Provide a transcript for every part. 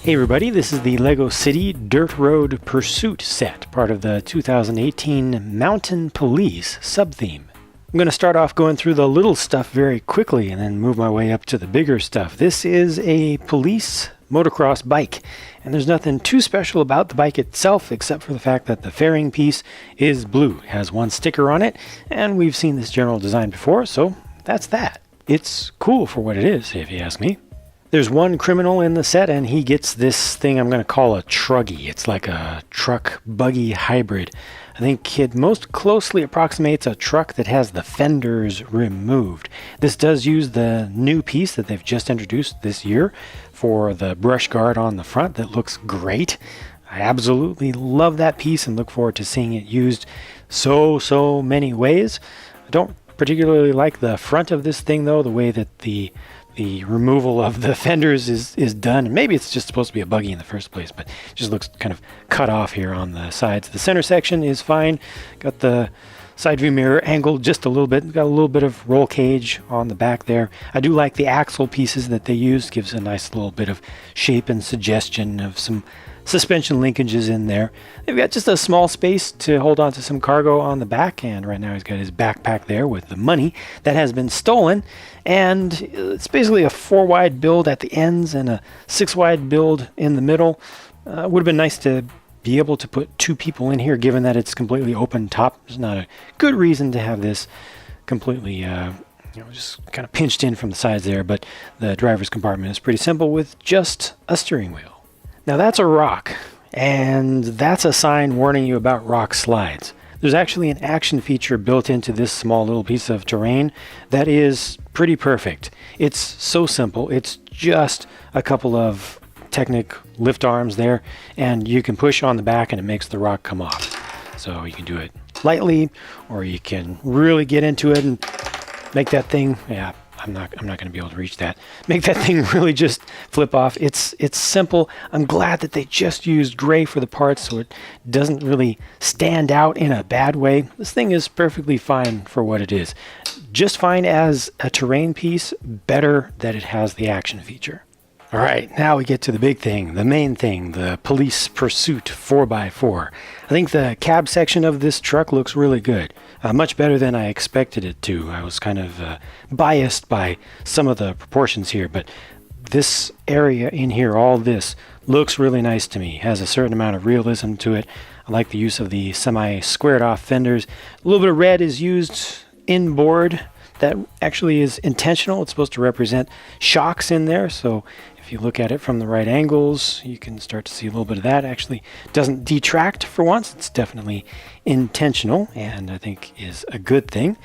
Hey everybody, this is the LEGO City Dirt Road Pursuit set, part of the 2018 Mountain Police sub-theme. I'm going to start off going through the little stuff very quickly and then move my way up to the bigger stuff. This is a police motocross bike, and there's nothing too special about the bike itself except for the fact that the fairing piece is blue. It has one sticker on it, and we've seen this general design before, so that's that. It's cool for what it is, if you ask me. There's one criminal in the set, and he gets this thing I'm going to call a truggy. It's like a truck-buggy hybrid. I think it most closely approximates a truck that has the fenders removed. This does use the new piece that they've just introduced this year for the brush guard on the front that looks great. I absolutely love that piece and look forward to seeing it used so many ways. I don't particularly like the front of this thing, though, the way that the removal of the fenders is done. And maybe it's just supposed to be a buggy in the first place, but it just looks kind of cut off here on the sides. The center section is fine. Got the side view mirror angled just a little bit. Got a little bit of roll cage on the back there. I do like the axle pieces that they use. Gives a nice little bit of shape and suggestion of some suspension linkages in there. They've got just a small space to hold on to some cargo on the back, and right now he's got his backpack there with the money that has been stolen. And it's basically a 4-wide build at the ends and a 6-wide build in the middle. Would have been nice to be able to put 2 people in here, given that it's completely open top. There's not a good reason to have this completely just kind of pinched in from the sides there, but the driver's compartment is pretty simple with just a steering wheel. Now that's a rock, and that's a sign warning you about rock slides. There's actually an action feature built into this small little piece of terrain that is pretty perfect. It's so simple. It's just a couple of Technic lift arms there, and you can push on the back and it makes the rock come off. So you can do it lightly, or you can really get into it and make that thing, I'm not going to be able to reach that. Make that thing really just flip off. It's simple. I'm glad that they just used gray for the parts so it doesn't really stand out in a bad way. This thing is perfectly fine for what it is. Just fine as a terrain piece, better that it has the action feature. All right, now we get to the big thing, the main thing, the police pursuit 4x4. I think the cab section of this truck looks really good, much better than I expected it to. I was kind of biased by some of the proportions here, but this area in here, all this, looks really nice to me. It has a certain amount of realism to it. I like the use of the semi-squared off fenders. A little bit of red is used inboard. That actually is intentional. It's supposed to represent shocks in there, so if you look at it from the right angles, you can start to see a little bit of that. Actually doesn't detract for once. It's definitely intentional, and I think is a good thing.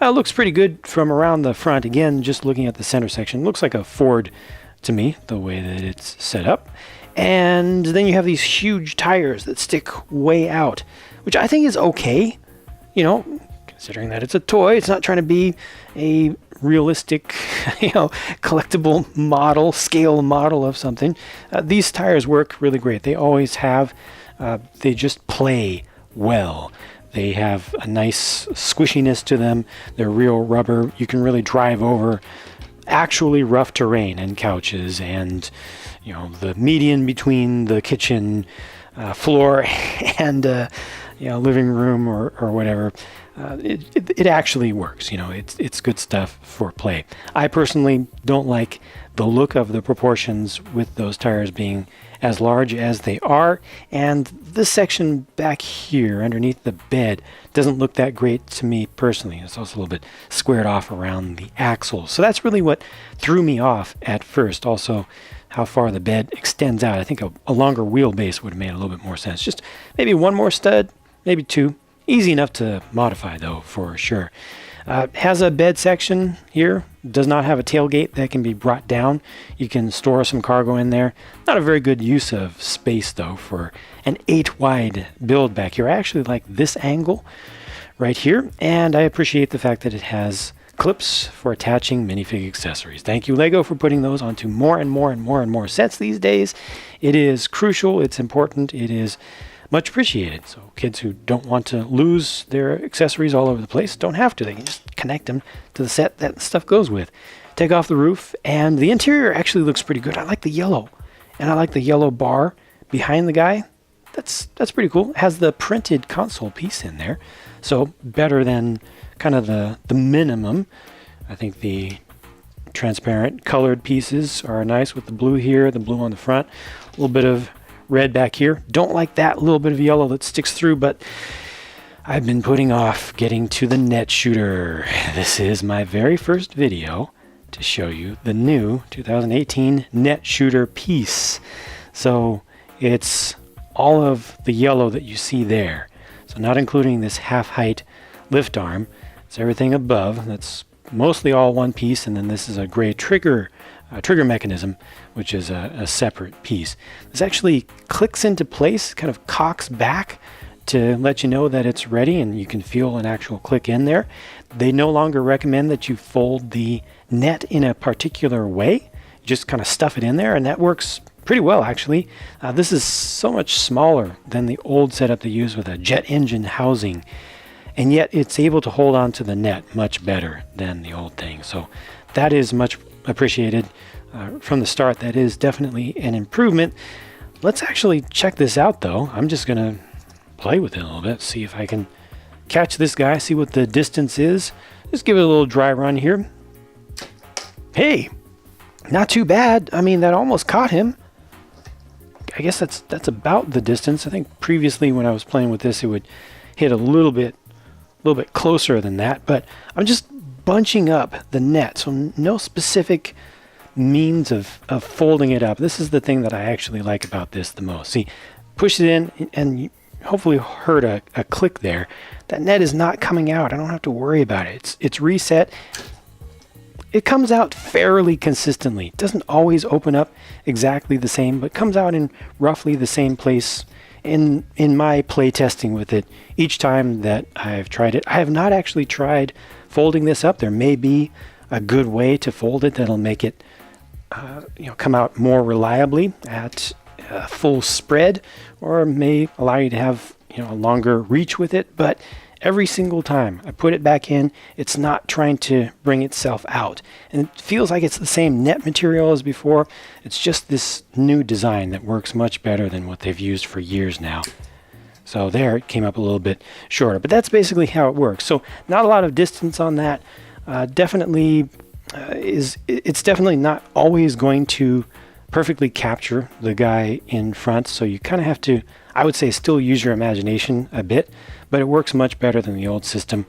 Looks pretty good from around the front. Again, just looking at the center section, looks like a Ford to me, the way that it's set up. And then you have these huge tires that stick way out, which I think is okay. You know, considering that it's a toy, it's not trying to be a realistic, collectible model, scale model of something. These tires work really great. They always have. They just play well. They have a nice squishiness to them. They're real rubber. You can really drive over actually rough terrain and couches and, the median between the kitchen floor and, living room or whatever. It actually works. It's good stuff for play. I personally don't like the look of the proportions with those tires being as large as they are, and this section back here underneath the bed doesn't look that great to me personally. It's also a little bit squared off around the axle, so that's really what threw me off at first. Also, how far the bed extends out. I think a longer wheelbase would have made a little bit more sense. Just maybe one more stud, maybe 2. Easy enough to modify, though, for sure. Has a bed section here. Does not have a tailgate that can be brought down. You can store some cargo in there. Not a very good use of space, though, for an 8-wide build back here. I actually like this angle right here, and I appreciate the fact that it has clips for attaching minifig accessories. Thank you, LEGO, for putting those onto more and more sets these days. It is crucial. It's important. It is much appreciated. So kids who don't want to lose their accessories all over the place don't have to. They can just connect them to the set that stuff goes with. Take off the roof, and the interior actually looks pretty good. I like the yellow And I like the yellow bar behind the guy. That's pretty cool. It has the printed console piece in there. So better than kind of the minimum. I think the transparent colored pieces are nice with the blue here, the blue on the front, a little bit of red back here. Don't like that little bit of yellow that sticks through, but I've been putting off getting to the net shooter. This is my very first video to show you the new 2018 net shooter piece. So it's all of the yellow that you see there. So not including this half height lift arm. It's everything above. That's mostly all one piece, and then this is a gray trigger mechanism, which is a separate piece. This actually clicks into place, kind of cocks back to let you know that it's ready, and you can feel an actual click in there. They no longer recommend that you fold the net in a particular way. You just kind of stuff it in there, and that works pretty well, actually. This is so much smaller than the old setup they use with a jet engine housing, and yet it's able to hold on to the net much better than the old thing. So that is much appreciated from the start. That is definitely an improvement. Let's actually check this out, though. I'm just going to play with it a little bit, see if I can catch this guy, see what the distance is. Just give it a little dry run here. Hey, not too bad. I mean, that almost caught him. I guess that's about the distance. I think previously when I was playing with this, it would hit a little bit closer than that, but I'm just bunching up the net, so no specific means of folding it up. This is the thing that I actually like about this the most. See, push it in, and you hopefully heard a click there. That net is not coming out. I don't have to worry about it. It's reset. It comes out fairly consistently. It doesn't always open up exactly the same, but comes out in roughly the same place in my play testing with it each time that I've tried it. I have not actually tried folding this up. There may be a good way to fold it that'll make it come out more reliably at full spread, or may allow you to have a longer reach with it, but every single time I put it back in, it's not trying to bring itself out. And it feels like it's the same net material as before. It's just this new design that works much better than what they've used for years now. So there, it came up a little bit shorter, but that's basically how it works. So not a lot of distance on that. It's definitely not always going to perfectly capture the guy in front. So you kind of have to, I would say, still use your imagination a bit, but it works much better than the old system.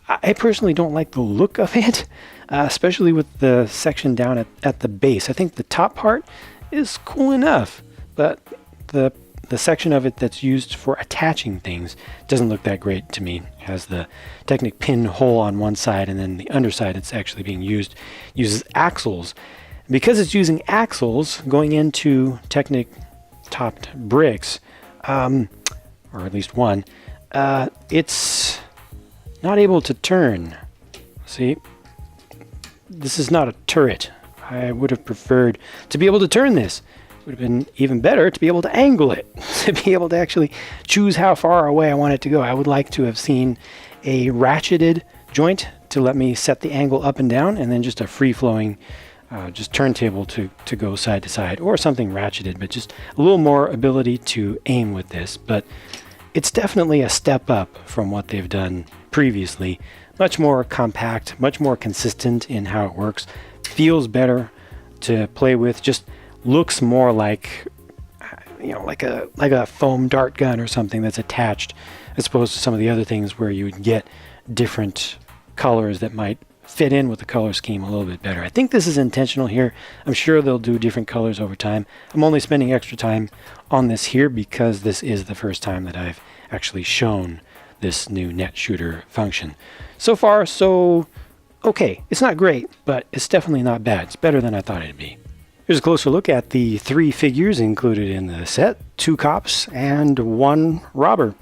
I personally don't like the look of it, especially with the section down at the base. I think the top part is cool enough, but the section of it that's used for attaching things doesn't look that great to me. It has the Technic pin hole on one side, and then the underside it's actually being uses axles. Because it's using axles going into Technic topped bricks, or at least one, it's not able to turn. See, this is not a turret. I would have preferred to be able to turn this. It would have been even better to be able to angle it, to be able to actually choose how far away I want it to go. I would like to have seen a ratcheted joint to let me set the angle up and down, and then just a free-flowing just turntable to go side to side, or something ratcheted, but just a little more ability to aim with this. But it's definitely a step up from what they've done previously. Much more compact, much more consistent in how it works. Feels better to play with. Just looks more like like a foam dart gun or something that's attached, as opposed to some of the other things where you would get different colors that might fit in with the color scheme a little bit better. I think this is intentional here. I'm sure they'll do different colors over time. I'm only spending extra time on this here because this is the first time that I've actually shown this new net shooter function. So far, so okay. It's not great, but it's definitely not bad. It's better than I thought it'd be. Here's a closer look at the 3 figures included in the set, 2 cops and 1 robber.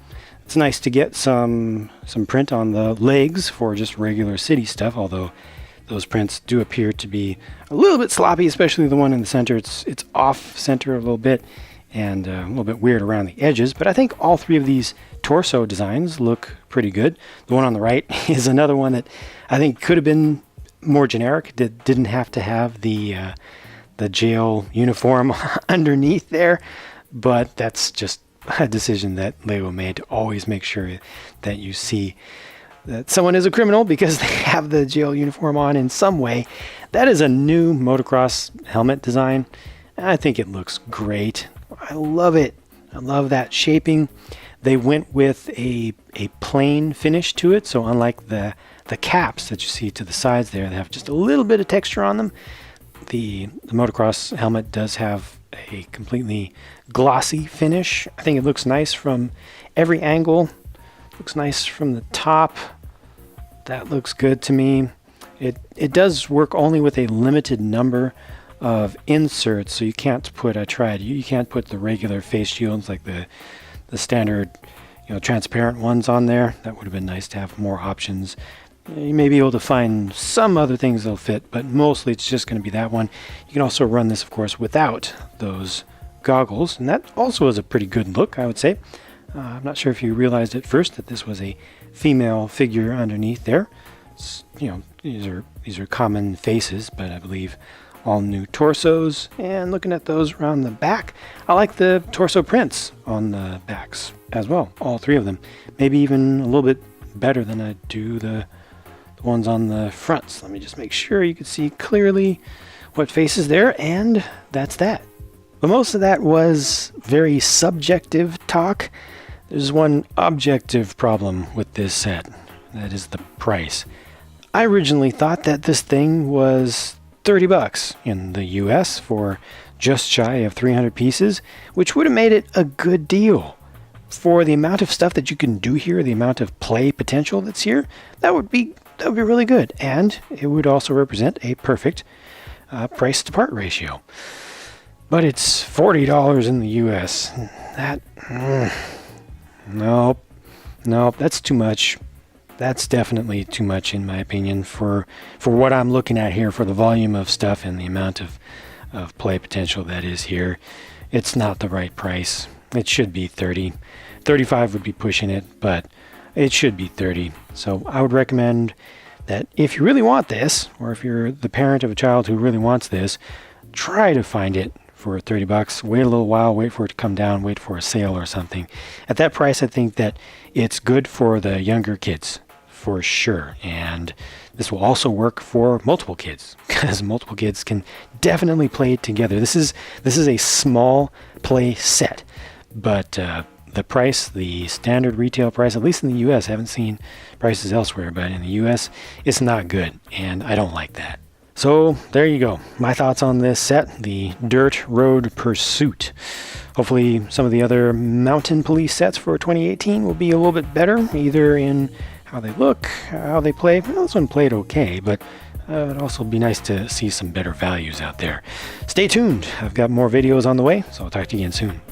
It's nice to get some print on the legs for just regular city stuff, although those prints do appear to be a little bit sloppy, especially the one in the center. It's off center a little bit and a little bit weird around the edges, but I think all 3 of these torso designs look pretty good. The one on the right is another one that I think could have been more generic, didn't have to have the the jail uniform underneath there, but that's just a decision that Lego made to always make sure that you see that someone is a criminal because they have the jail uniform on in some way. That is a new motocross helmet design. I think it looks great. I love it. I love that shaping. They went with a plain finish to it, so unlike the caps that you see to the sides there, they have just a little bit of texture on them. The motocross helmet does have a completely glossy finish. I think it looks nice from every angle. Looks nice from the top. That looks good to me. It does work only with a limited number of inserts, so you can't put, I tried, you can't put the regular face shields like the standard, transparent ones on there. That would have been nice to have more options. You may be able to find some other things that'll fit, but mostly it's just going to be that one. You can also run this, of course, without those goggles, and that also is a pretty good look, I would say. I'm not sure if you realized at first that this was a female figure underneath there. These are common faces, but I believe all new torsos. And looking at those around the back, I like the torso prints on the backs as well, all three of them. Maybe even a little bit better than I do the ones on the fronts. Let me just make sure you can see clearly what face is there, and that's that. But most of that was very subjective talk. There's one objective problem with this set. That is the price. I originally thought that this thing was $30 in the US for just shy of 300 pieces, which would have made it a good deal. For the amount of stuff that you can do here, the amount of play potential that's here, that would be really good. And it would also represent a perfect price to part ratio. But it's $40 in the US. Nope, that's too much. That's definitely too much in my opinion for what I'm looking at here, for the volume of stuff and the amount of play potential that is here. It's not the right price. It should be 30. 35 would be pushing it, but it should be 30. So I would recommend that if you really want this, or if you're the parent of a child who really wants this, try to find it for $30. Wait a little while, wait for it to come down, wait for a sale or something. At that price, I think that it's good for the younger kids, for sure. And this will also work for multiple kids, because multiple kids can definitely play together. This is a small play set, but the price, the standard retail price, at least in the US, I haven't seen prices elsewhere, but in the US, it's not good, and I don't like that. So there you go. My thoughts on this set, the Dirt Road Pursuit. Hopefully some of the other Mountain Police sets for 2018 will be a little bit better, either in how they look, how they play. Well, this one played okay, but it'd also be nice to see some better values out there. Stay tuned. I've got more videos on the way, so I'll talk to you again soon.